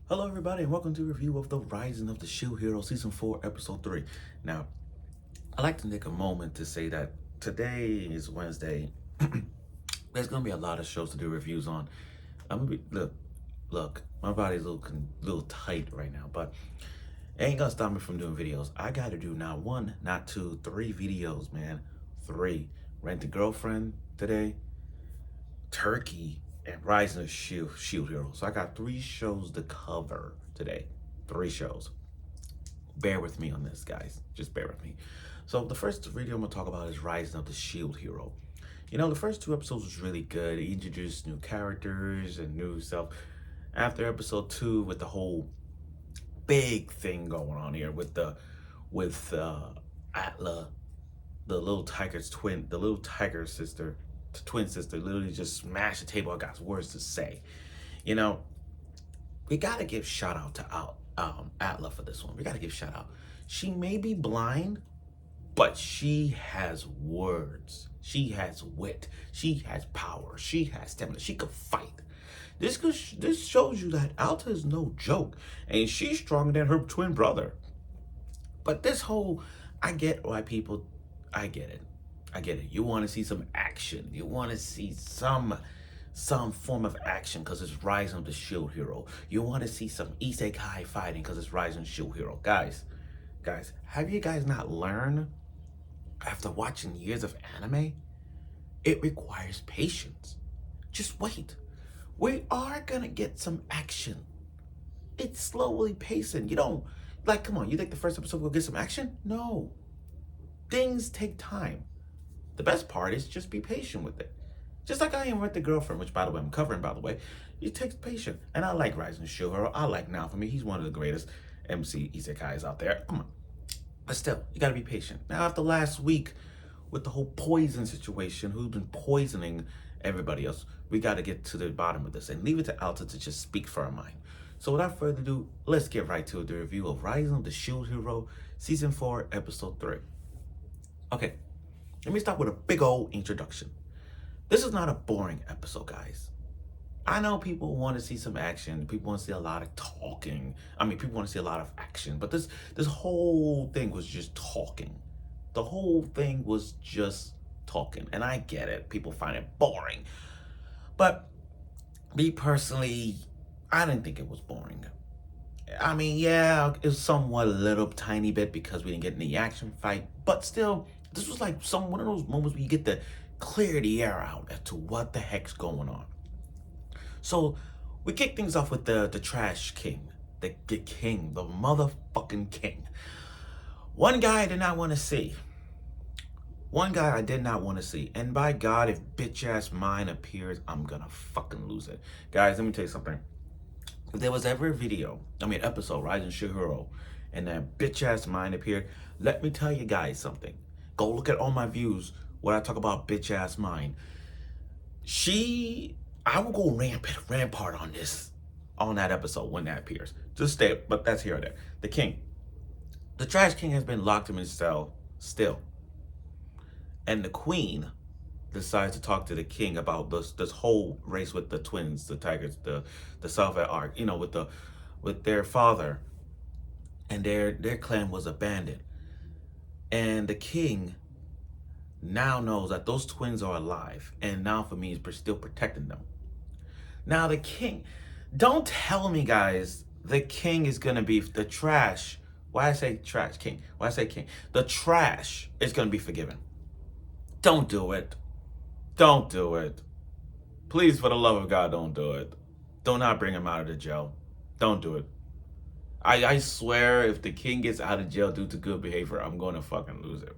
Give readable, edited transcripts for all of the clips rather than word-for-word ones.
Hello everybody and welcome to a review of The Rising of the Shield Hero Season 4 Episode 3. Now, I'd like to take a moment to say that today is Wednesday. There's going to be a lot of shows to do reviews on. Look, my body's a little tight right now, but it ain't going to stop me from doing videos. I got to do not one, not two, three videos, man. Three. Rent a Girlfriend today, Turkey, and Rising of Shield Hero. So I got three shows to cover today. Three shows. Bear with me on this, guys. Just bear with me. So the first video I'm gonna talk about is Rising of the Shield Hero. You know, the first two episodes was really good. It introduced new characters and new stuff. After episode 2, with the whole big thing going on here with Atla, the little tiger sister, twin sister, literally just smashed the table. I got words to say. You know, we gotta give shout out to Atla for this one. We gotta give shout out. She may be blind, but she has words. She has wit. She has power. She has stamina. She could fight. This shows you that Alta is no joke, and she's stronger than her twin brother. But this whole, I get why people, I get it. I get it. You want to see some action. You want to see some form of action because it's Rising of the Shield Hero. You want to see some isekai fighting because it's Rising of the Shield Hero. Guys, have you guys not learned after watching years of anime? It requires patience. Just wait. We are gonna get some action. It's slowly pacing. You don't, like, come on, you think the first episode will get some action? No. Things take time. The best part is just be patient with it. Just like I am with the girlfriend, which, by the way, I'm covering, by the way. It takes patience. And I like Rising of Shield Hero. I like Now. For me, he's one of the greatest MC isekais out there. Come on. But still, you gotta be patient. Now, after last week, with the whole poison situation, who's been poisoning everybody else, we gotta get to the bottom of this and leave it to Alta to just speak for our mind. So without further ado, let's get right to the review of Rising of the Shield Hero, Season 4, Episode 3. Okay, let me start with a big old introduction. This is not a boring episode, guys. I know people want to see some action. People want to see a lot of talking. I mean, people want to see a lot of action. But this whole thing was just talking. The whole thing was just talking. And I get it. People find it boring. But me personally, I didn't think it was boring. I mean, yeah, it was somewhat a little tiny bit because we didn't get any action fight. But still, this was like one of those moments where you get to clear the air out as to what the heck's going on. So we kick things off with the trash king, the king, the motherfucking king. One guy I did not want to see. One guy I did not want to see. And by God, if bitch ass mine appears, I'm gonna fucking lose it. Guys, let me tell you something. If there was ever episode, Rising Shield Hero, and that bitch ass mine appeared, let me tell you guys something. Go look at all my views where I talk about bitch ass mine. I will go rampart on that episode when that appears. Just stay, but that's here or there. The king. The trash king has been locked in his cell still. And the queen decides to talk to the king about this whole race with the twins, the tigers, the Salvat Arc, with their father. And their clan was abandoned. And the king now knows that those twins are alive. And now for me, he's still protecting them. Now the king, don't tell me, guys, the king is going to be the trash. Why I say trash king? Why I say king? The trash is going to be forgiven. Don't do it. Don't do it. Please, for the love of God, don't do it. Do not bring him out of the jail. Don't do it. I swear, if the king gets out of jail due to good behavior, I'm going to fucking lose it.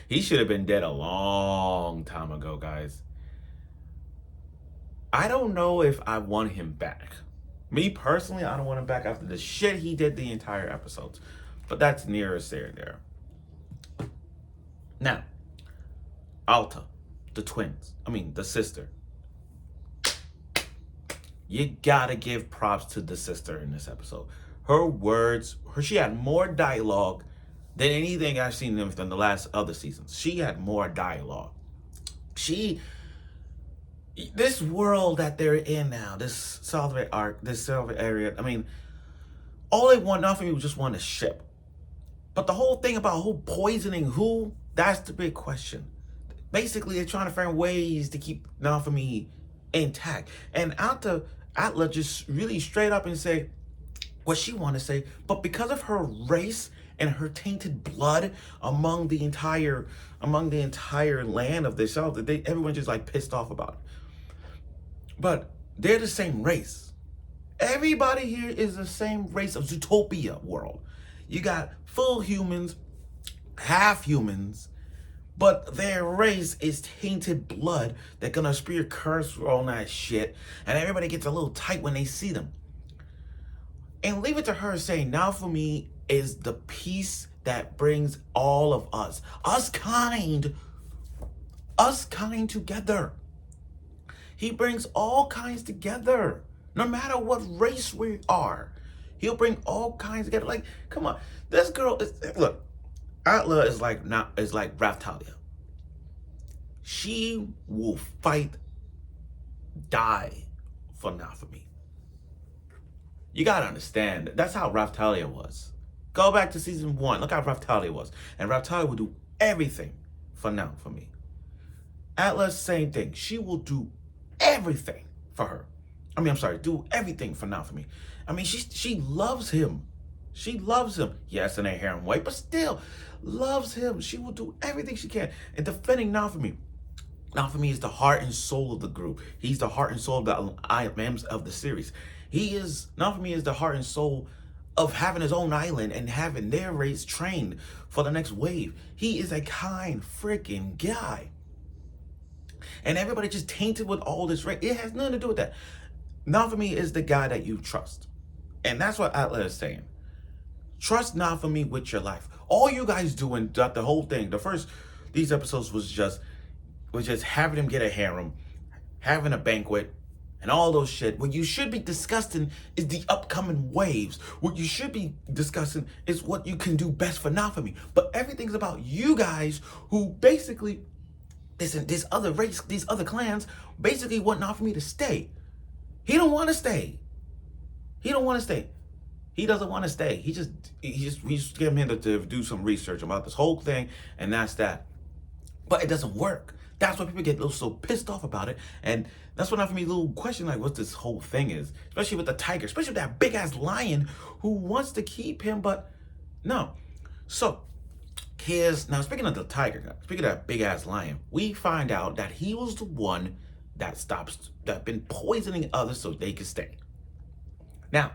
He should have been dead a long time ago, guys. I don't know if I want him back. Me personally, I don't want him back after the shit he did the entire episodes. But that's nearest there. Now, Alta, the sister. You gotta give props to the sister in this episode. Her words, she had more dialogue than anything I've seen in the last other seasons. She had more dialogue. This world that they're in now, this Salvat Arc, this Salvat area, All they want now for me was just want a ship. But the whole thing about who poisoning who, that's the big question. Basically, they're trying to find ways to keep Nafumi intact. And Atla just really straight up and say what she want to say, but because of her race and her tainted blood among the entire land of this south, everyone just like pissed off about it. But they're the same race. Everybody here is the same race of Zootopia world. You got full humans, half humans, but their race is tainted blood. They're gonna spew curse for all that shit, and everybody gets a little tight when they see them. And leave it to her saying, now for me is the peace that brings all of us kind together. He brings all kinds together, no matter what race we are. He'll bring all kinds together. Like, come on, this girl is, look, Atla is like Raftalia. She will fight, die for Nafumi. You gotta understand, that's how Raftalia was. Go back to season 1, look how Raftalia was. And Raftalia will do everything for me. Atlas, same thing. She will do everything for her. Do everything for me. I mean, she loves him. She loves him. Yes, in a harem way, but still loves him. She will do everything she can. And defending Nafumi. Nafumi is the heart and soul of the group. He's the heart and soul of the IMs of the series. Nafumi is the heart and soul of having his own island and having their race trained for the next wave. He is a kind freaking guy. And everybody just tainted with all this race. It has nothing to do with that. Nafumi is the guy that you trust. And that's what Atla is saying. Trust Nafumi with your life. All you guys doing the whole thing, these episodes was just having him get a harem, having a banquet, and all those shit. What you should be discussing is the upcoming waves. What you should be discussing is what you can do best for Nafumi. But everything's about you guys who basically, this other race, these other clans, basically want Nafumi to stay. He don't want to stay. He doesn't want to stay. He just get him to do some research about this whole thing, and that's that. But it doesn't work. That's why people get so pissed off about it. And that's what Nafumi little question, like, what this whole thing is. Especially with the tiger, especially with that big ass lion who wants to keep him, but no. So now speaking of the tiger, speaking of that big ass lion, we find out that he was the one that been poisoning others so they could stay. Now,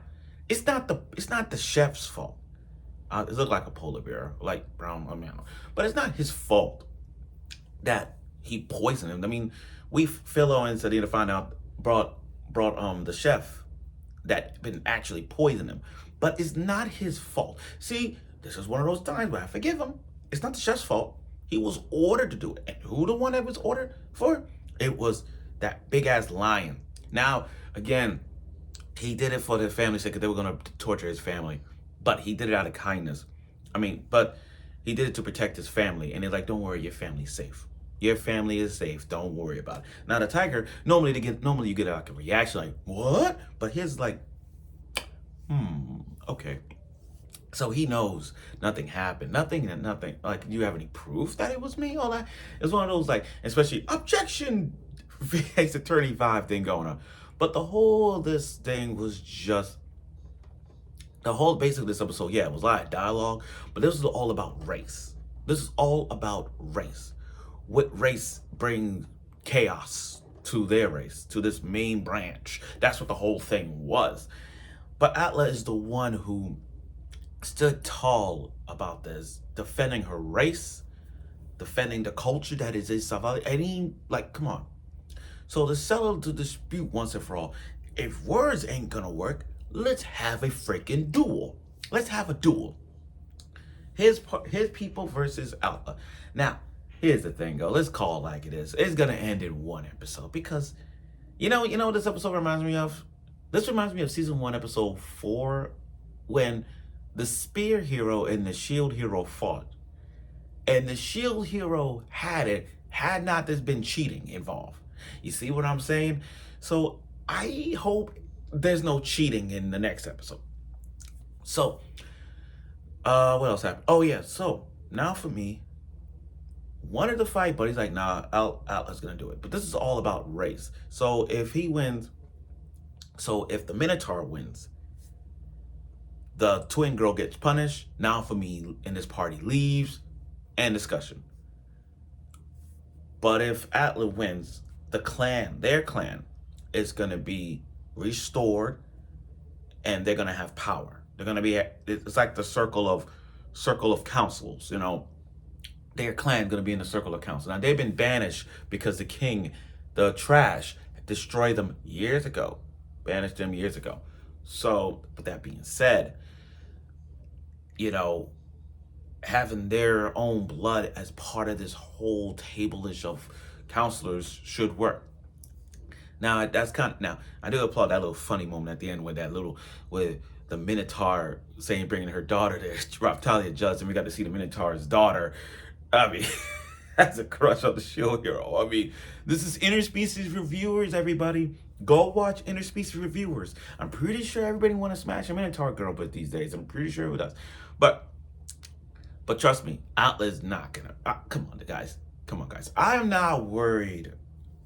it's not the chef's fault. It looked like a polar bear, like brown, but it's not his fault that he poisoned him. I mean, Philo and Sadina find out brought the chef that been actually poisoning him, but it's not his fault. See, this is one of those times where I forgive him. It's not the chef's fault. He was ordered to do it, and who the one that was ordered for? It was that big ass lion. Now, again, he did it for the family's sake, because they were gonna torture his family, but he did it out of kindness. But he did it to protect his family, and they're like, "Don't worry, your family's safe. Your family is safe. Don't worry about it." Now the tiger, normally you get like a reaction like, "What?" But his like, okay. So he knows nothing happened. Nothing. Like, do you have any proof that it was me? All that. It's one of those, like, especially objection VX attorney vibe thing going on. But the whole this thing was just the whole basic of this episode. Yeah, it was a lot of dialogue, but this is all about race. This is all about race. What race brings chaos to their race, to this main branch? That's what the whole thing was. But Atla is the one who stood tall about this, defending her race, defending the culture that is in Savali. And he, like, come on. So to settle the dispute once and for all, if words ain't gonna work, let's have a freaking duel. Let's have a duel. His people versus Atla. Now, here's the thing, though. Let's call it like it is. It's gonna end in one episode because, you know what this episode reminds me of? This reminds me of season 1, episode 4, when the spear hero and the shield hero fought. And the shield hero had not this been cheating involved. You see what I'm saying? So I hope there's no cheating in the next episode. So, what else happened? Oh yeah, so now for me, wanted to fight, but he's like, nah, Atla's gonna do it. But this is all about race. So if he wins, so if the Minotaur wins, the twin girl gets punished. Now for me, and this party leaves, and discussion. But if Atla wins, the clan, their clan, is gonna be restored, and they're gonna have power. They're gonna be. It's like the circle of councils. You know, their clan going to be in the circle of council. Now, they've been banished because the king, the trash, destroyed them years ago. Banished them years ago. So, with that being said, you know, having their own blood as part of this whole tablish of counselors should work. Now, that's kind of, now, I do applaud that little funny moment at the end with the Minotaur saying bringing her daughter there. Rob Talia judged, and we got to see the Minotaur's daughter. I mean, that's a crush on the show hero. I mean, this is Interspecies Reviewers, everybody. Go watch Interspecies Reviewers. I'm pretty sure everybody want to smash a Minotaur girl, but these days, I'm pretty sure it does. But trust me, Atla's not gonna. Come on, guys. Come on, guys. I am not worried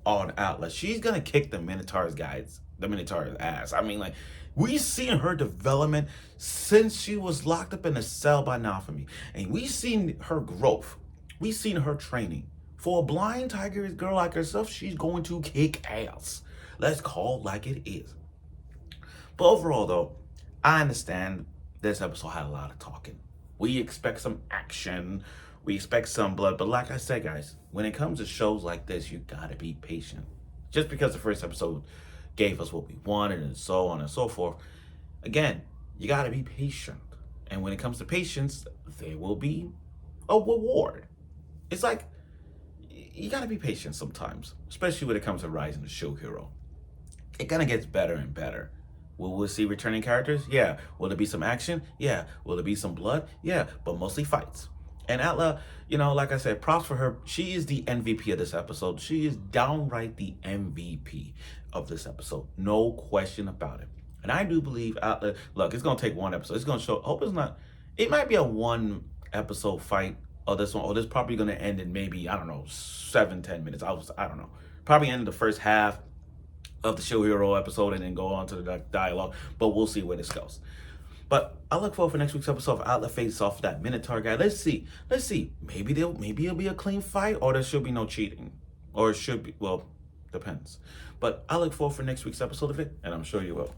on Atla. She's gonna kick the Minotaur's ass. I mean, like, we've seen her development since she was locked up in a cell by Nafami, and we've seen her growth. We've seen her training. For a blind tiger girl like herself, she's going to kick ass. Let's call it like it is. But overall, though, I understand this episode had a lot of talking. We expect some action. We expect some blood. But like I said, guys, when it comes to shows like this, you gotta be patient. Just because the first episode gave us what we wanted and so on and so forth, again, you gotta be patient. And when it comes to patience, there will be a reward. It's like, you gotta be patient sometimes, especially when it comes to Rising the Show Hero. It kind of gets better and better. Will we see returning characters? Yeah. Will there be some action? Yeah. Will there be some blood? Yeah. But mostly fights. And Atla, you know, like I said, props for her. She is the MVP of this episode. She is downright the MVP of this episode. No question about it. And I do believe Atla, look, it's going to take one episode. It's going to show, hope it's not, it might be a one episode fight or this one, or this probably going to end in maybe, I don't know, 7-10 minutes. I don't know. Probably end the first half of the Show Hero episode and then go on to the dialogue. But we'll see where this goes. But I look forward for next week's episode of Atla face off that Minotaur guy. Let's see. Maybe it'll be a clean fight, or there should be no cheating. Or it should be, well, depends. But I look forward for next week's episode of it, and I'm sure you will.